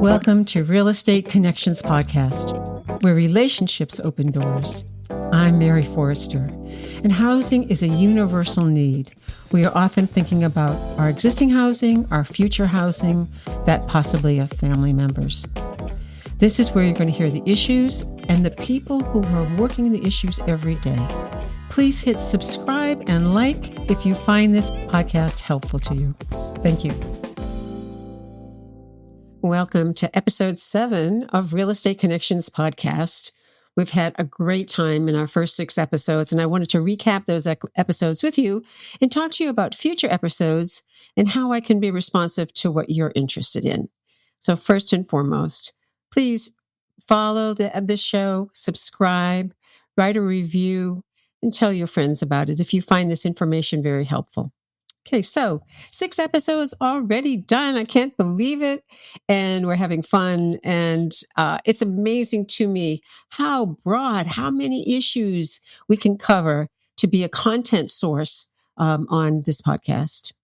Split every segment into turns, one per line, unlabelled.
Welcome to Real Estate Connections Podcast, where relationships open doors. I'm Mary Foerster, and housing is a universal need. We are often thinking about our existing housing, our future housing, that possibly of family members. This is where you're going to hear the issues and the people who are working the issues every day. Please hit subscribe and like if you find this podcast helpful to you. Thank you. Welcome to episode 7 of Real Estate Connections podcast. We've had a great time in our first 6 episodes, and I wanted to recap those episodes with you and talk to you about future episodes and how I can be responsive to what you're interested in. So first and foremost, please follow this show, subscribe, write a review, and tell your friends about it if you find this information very helpful. Okay, so 6 episodes already done. I can't believe it. And we're having fun. And it's amazing to me how broad, how many issues we can cover to be a content source on this podcast.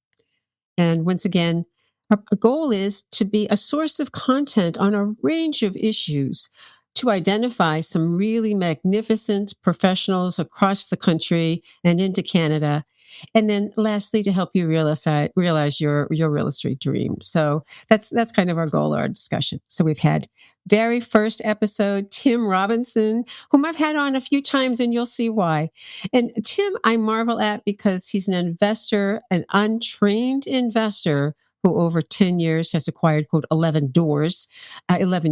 And once again, our goal is to be a source of content on a range of issues to identify some really magnificent professionals across the country and into Canada. And then lastly, to help you realize your real estate dream. So that's kind of our goal, our discussion. So we've had very first episode, Tim Robinson, whom I've had on a few times, and you'll see why. And Tim, I marvel at because he's an investor, an untrained investor who over 10 years has acquired, quote, 11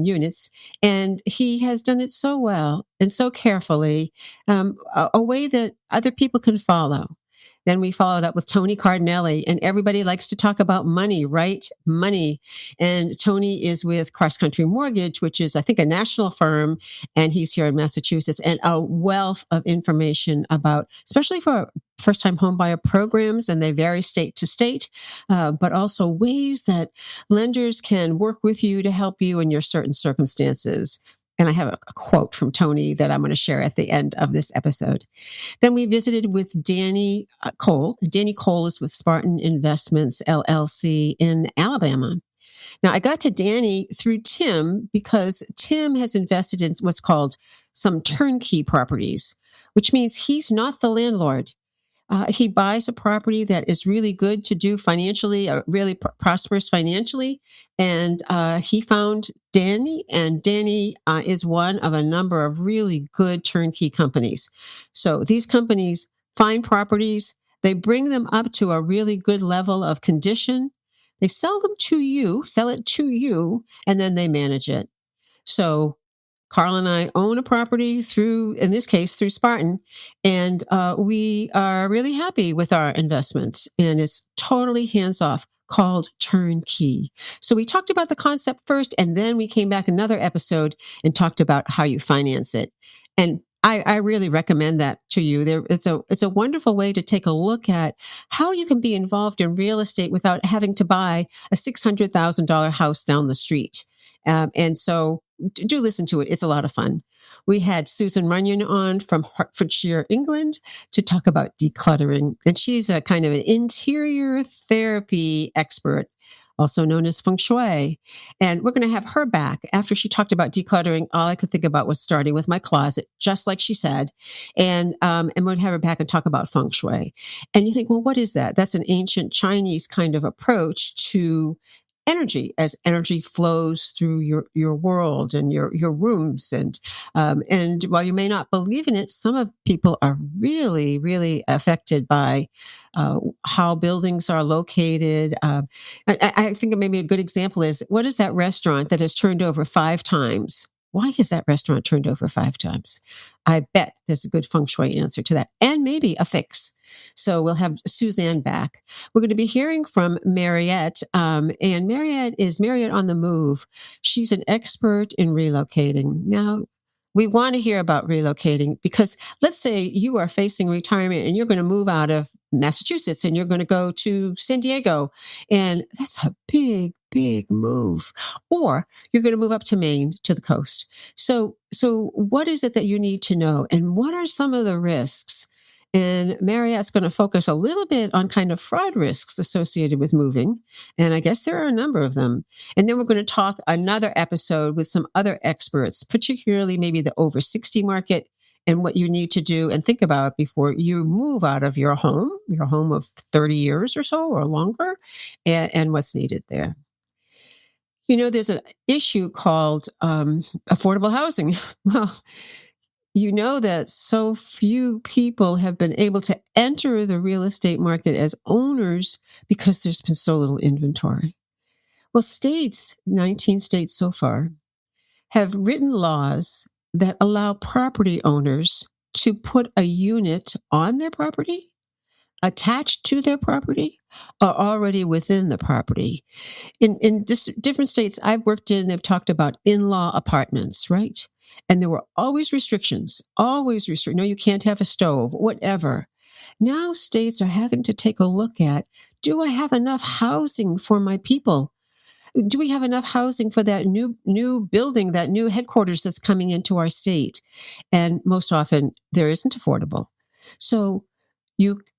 units. And he has done it so well and so carefully, a way that other people can follow. Then we followed up with Tony Cardinelli, and everybody likes to talk about money, right? Money. And Tony is with Cross Country Mortgage, which is, I think, a national firm, and he's here in Massachusetts, and a wealth of information about, especially for first-time homebuyer programs, and they vary state to state, but also ways that lenders can work with you to help you in your certain circumstances. And I have a quote from Tony that I'm going to share at the end of this episode. Then we visited with Danny Cole. Danny Cole is with Spartan Investments, LLC in Alabama. Now, I got to Danny through Tim because Tim has invested in what's called some turnkey properties, which means he's not the landlord. He buys a property that is really good to do financially, really prosperous financially. And he found Danny, and Danny is one of a number of really good turnkey companies. So these companies find properties, they bring them up to a really good level of condition. They sell it to you, and then they manage it. So Carl and I own a property in this case, through Spartan, and we are really happy with our investment, and it's totally hands-off, called turnkey. So we talked about the concept first, and then we came back another episode and talked about how you finance it. And I really recommend that to you. It's a wonderful way to take a look at how you can be involved in real estate without having to buy a $600,000 house down the street. And so do listen to it. It's a lot of fun. We had Susan Runyon on from Hertfordshire, England, to talk about decluttering. And she's a kind of an interior therapy expert, also known as feng shui. And we're going to have her back. After she talked about decluttering, all I could think about was starting with my closet, just like she said. And we're going to have her back and talk about feng shui. And you think, well, what is that? That's an ancient Chinese kind of approach to energy, as energy flows through your world and your rooms. And while you may not believe in it, some of people are really, really affected by how buildings are located. I think maybe a good example is, what is that restaurant that has turned over 5 times? Why has that restaurant turned over 5 times? I bet there's a good feng shui answer to that, and maybe a fix. So we'll have Suzanne back. We're going to be hearing from Mariette, and Mariette is Mariette on the Move. She's an expert in relocating. Now, we want to hear about relocating because let's say you are facing retirement and you're going to move out of Massachusetts and you're going to go to San Diego, and that's a big move. Or you're going to move up to Maine, to the coast. So what is it that you need to know? And what are some of the risks And Marriott's going to focus a little bit on kind of fraud risks associated with moving. And I guess there are a number of them. And then we're going to talk another episode with some other experts, particularly maybe the over 60 market and what you need to do and think about before you move out of your home of 30 years or so or longer, and what's needed there. There's an issue called affordable housing. Well, that so few people have been able to enter the real estate market as owners because there's been so little inventory. Well, 19 states so far, have written laws that allow property owners to put a unit on their property, attached to their property, or already within the property. In different states I've worked in, they've talked about in-law apartments, right? And there were always restrictions. No, you can't have a stove, whatever. Now states are having to take a look at, do I have enough housing for my people? Do we have enough housing for that new building, that new headquarters that's coming into our state? And most often there isn't affordable. So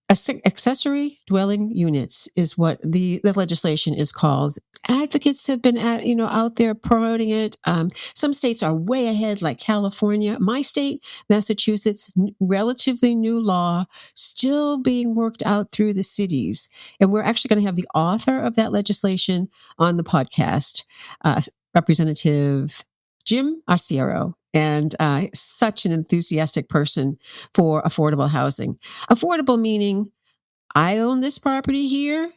accessory dwelling units is what the legislation is called. Advocates have been out there promoting it. Some states are way ahead, like California. My state, Massachusetts, relatively new law, still being worked out through the cities. And we're actually going to have the author of that legislation on the podcast, Representative Jim Arciero. And such an enthusiastic person for affordable housing. Affordable meaning, I own this property here.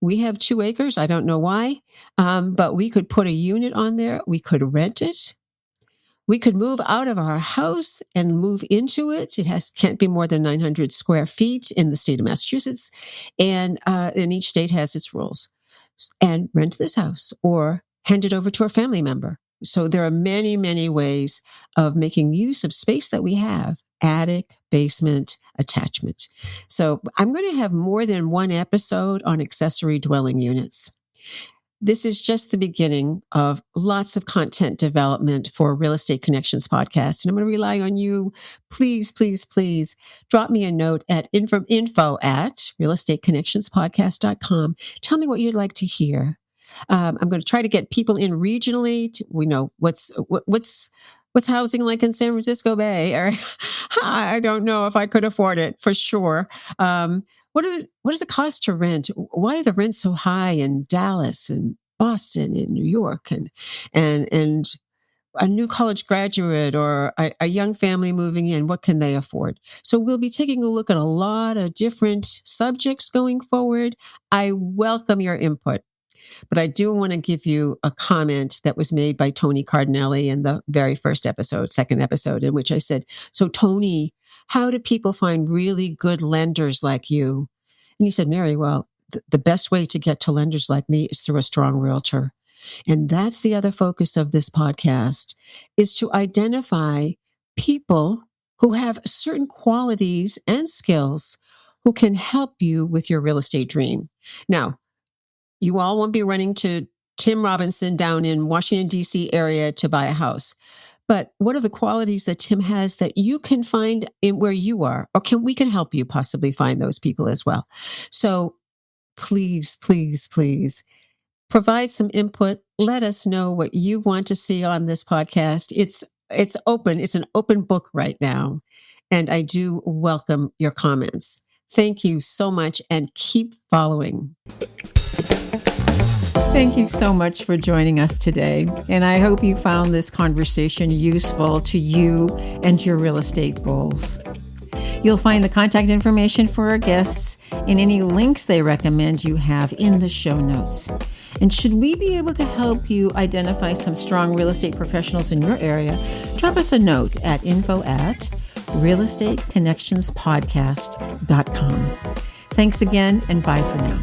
We have 2 acres. I don't know why, but we could put a unit on there. We could rent it. We could move out of our house and move into it. Can't be more than 900 square feet in the state of Massachusetts, and each state has its rules. And rent this house or hand it over to a family member. So there are many, many ways of making use of space that we have: attic, basement, attachment. So I'm going to have more than one episode on accessory dwelling units. This is just the beginning of lots of content development for Real Estate Connections podcast. And I'm going to rely on you. Please, please, please drop me a note at info@realestateconnectionspodcast.com. Tell me what you'd like to hear. I'm going to try to get people in regionally. We know what's housing like in San Francisco Bay, or I don't know if I could afford it for sure. What does it cost to rent? Why are the rents so high in Dallas and Boston and New York and a new college graduate or a young family moving in? What can they afford? So we'll be taking a look at a lot of different subjects going forward. I welcome your input. But I do want to give you a comment that was made by Tony Cardinelli in the very first episode, second episode, in which I said, so Tony, how do people find really good lenders like you? And he said, Mary, well, the best way to get to lenders like me is through a strong realtor. And that's the other focus of this podcast, is to identify people who have certain qualities and skills who can help you with your real estate dream. Now, you all won't be running to Tim Robinson down in Washington, D.C. area to buy a house. But what are the qualities that Tim has that you can find in where you are? Or we can help you possibly find those people as well. So please, please, please provide some input. Let us know what you want to see on this podcast. It's open. It's an open book right now. And I do welcome your comments. Thank you so much, and keep following. Thank you so much for joining us today. And I hope you found this conversation useful to you and your real estate goals. You'll find the contact information for our guests and any links they recommend you have in the show notes. And should we be able to help you identify some strong real estate professionals in your area, drop us a note at info@realestateconnectionspodcast.com. Thanks again, and bye for now.